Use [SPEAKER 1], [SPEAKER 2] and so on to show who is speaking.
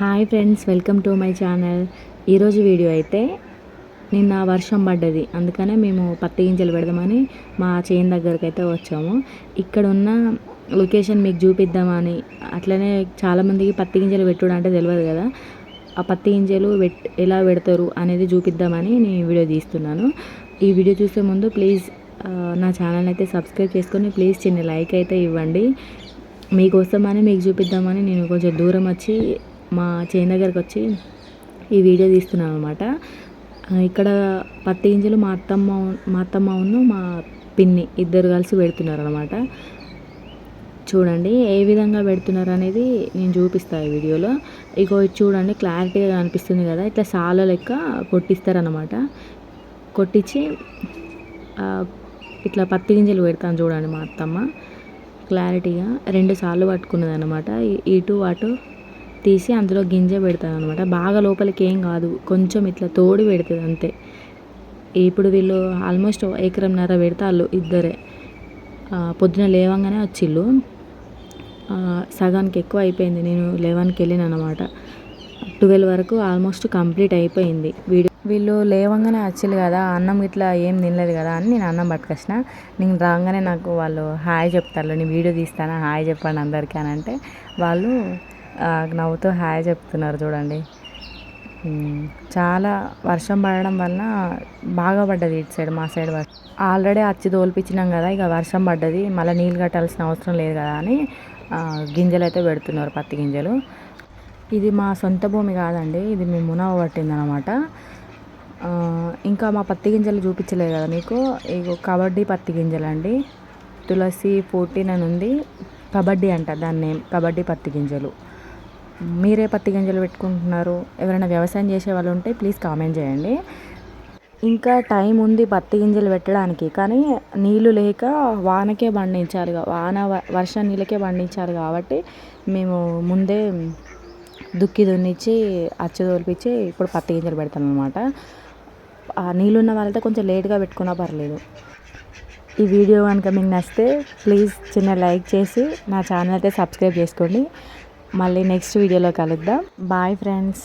[SPEAKER 1] Hi friends, welcome to my channel. ఈరోజు video అయితే నిన్న వర్షం పడ్డది, అందుకనే మేము పత్తి గింజలు పెడదామని మా చేను దగ్గరికి అయితే వచ్చాము. ఇక్కడ ఉన్న లొకేషన్ మీకు చూపిద్దామని, అట్లనే చాలామందికి పత్తి గింజలు పెట్టుడు అంటే తెలియదు కదా, ఆ పత్తి గింజలు ఎలా పెడతారు అనేది చూపిద్దామని నేను వీడియో తీస్తున్నాను. ఈ వీడియో చూసే ముందు ప్లీజ్ నా ఛానల్ అయితే సబ్స్క్రైబ్ చేసుకొని ప్లీజ్ చిన్న లైక్ అయితే ఇవ్వండి. మీకోసమని మీకు చూపిద్దామని నేను కొంచెం దూరం వచ్చి మా చేను దగ్గరకు వచ్చి ఈ వీడియో తీస్తున్నాను అనమాట. ఇక్కడ పత్తి గింజలు మా అత్తమ్మను మా పిన్ని ఇద్దరు కలిసి పెడుతున్నారు అనమాట. చూడండి ఏ విధంగా పెడుతున్నారు అనేది నేను చూపిస్తాను ఈ వీడియోలో. ఇగో చూడండి, క్లారిటీగా కనిపిస్తుంది కదా, ఇట్లా సాల లెక్క కొట్టిస్తారనమాట. కొట్టించి ఇట్లా పత్తి గింజలు పెడతాను చూడండి. మా అత్తమ్మ క్లారిటీగా 2 సార్లు పట్టుకున్నది అనమాట. ఇటు అటు తీసి అందులో గింజ పెడతాను అనమాట. బాగా లోపలికి ఏం కాదు, కొంచెం ఇట్లా తోడి పెడుతుంది అంతే. ఇప్పుడు వీళ్ళు ఆల్మోస్ట్ 1.5 ఎకరం పెడతాళ్ళు ఇద్దరే. పొద్దున లేవంగానే వచ్చిళ్ళు, సగానికి ఎక్కువ అయిపోయింది. నేను 11కి వెళ్ళిన అనమాట. 12 వరకు ఆల్మోస్ట్ కంప్లీట్ అయిపోయింది వీళ్ళు లేవంగానే వచ్చిళ్ళు కదా, అన్నం ఇట్లా ఏం తినలేదు కదా అని నేను అన్నం పట్టుకొచ్చిన. నేను రాగానే నాకు వాళ్ళు హాయ్ చెప్తారు, నేను వీడియో తీస్తాను, హాయ్ చెప్పండి అందరికీ అని అంటే వాళ్ళు నవ్వుతూ హాయ్ చెప్తున్నారు చూడండి. చాలా వర్షం పడడం వల్ల బాగా పడ్డది ఇటు సైడ్, మా సైడ్ వర్షం. ఆల్రెడీ అచ్చి తోలిపించినాం కదా, ఇక వర్షం పడ్డది, మళ్ళీ నీళ్ళు కట్టాల్సిన అవసరం లేదు కదా అని గింజలు అయితే పెడుతున్నారు, పత్తి గింజలు. ఇది మా సొంత భూమి కాదండి, ఇది మేము మునవ పట్టింది అనమాట. ఇంకా మా పత్తి గింజలు చూపించలేదు కదా మీకు, ఇగో కబడ్డీ పత్తి గింజలు అండి. తులసి 14 అని ఉంది, కబడ్డీ అంట దాని నేమ్, కబడ్డీ పత్తి గింజలు. మీరే పత్తి గింజలు పెట్టుకుంటున్నారు? ఎవరైనా వ్యవసాయం చేసే వాళ్ళు ఉంటే ప్లీజ్ కామెంట్ చేయండి. ఇంకా టైం ఉంది పత్తి గింజలు పెట్టడానికి, కానీ నీళ్ళు లేక వానకే పండించాలి, వర్షం నీళ్ళకే పండించాలి కాబట్టి మేము ముందే దున్నిచ్చి అచ్చు తోలిపించి ఇప్పుడు పత్తి గింజలు పెడతాం అనమాట. నీళ్ళున్న వాళ్ళైతే కొంచెం లేట్గా పెట్టుకున్నా పర్లేదు. ఈ వీడియో కనుక మీకు నచ్చితే ప్లీజ్ చిన్న లైక్ చేసి నా ఛానల్ అయితే సబ్స్క్రైబ్ చేసుకోండి. మళ్ళీ నెక్స్ట్ వీడియోలో కలుద్దాం. Bye friends.